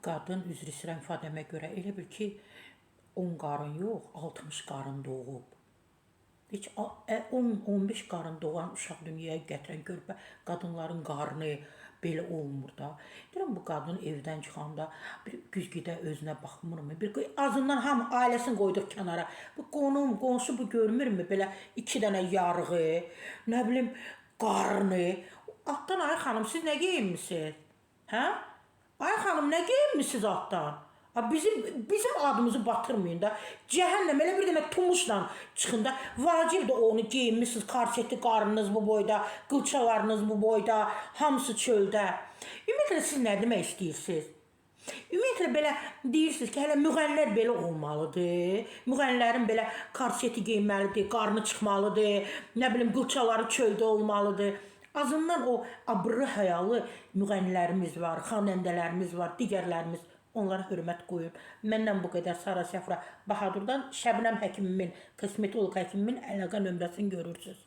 qadın üzr istəyirəm ifadəmə görə elə bil ki 10 qarın yox, 60 qarın doğub. Heç 10-15 qarın doğan uşaq dünyaya gətirən körpə qadınların qarnı belə olmur da. Deyirəm bu qadın evdən çıxanda bir güzgidə özünə baxmırmı? Bir azından hamı ailəsini qoyduq kənara. Bu qonşu bu görmürmü? Belə 2 dənə yarğı, nə bilim qarnı. Altdan ay xanım siz nə geyinmisiniz? Hə? Ay xanım nə geyinmisiniz altdan? Bizim adımızı batırmayın da. Cəhənnəm elə bir dənə tumuşla çıxın da. Vacib də onu geyinmişsiniz, karseti qarnınız bu boyda, qılçalarınız bu boyda, hamısı çöldə. Ümumiyyətlə siz nə demək istəyirsiniz? Ümumiyyətlə belə deyirsiniz ki, hələ müğənnilər belə olmalıdır. Müğənnilərin belə karseti geyinməlidir, qarnı çıxmalıdır, nə bilim qılçaları çöldə olmalıdır. Azından o abırlı həyalı müğənnilərimiz var, xanəndələrimiz var, digərlərimiz. Onlara hörmət qoyun. Məndən bu qədər. Sara Səfra Bahadurdan Şəbnəm həkimimin, kosmetolog həkimimin əlaqə nömrəsini görürsünüz.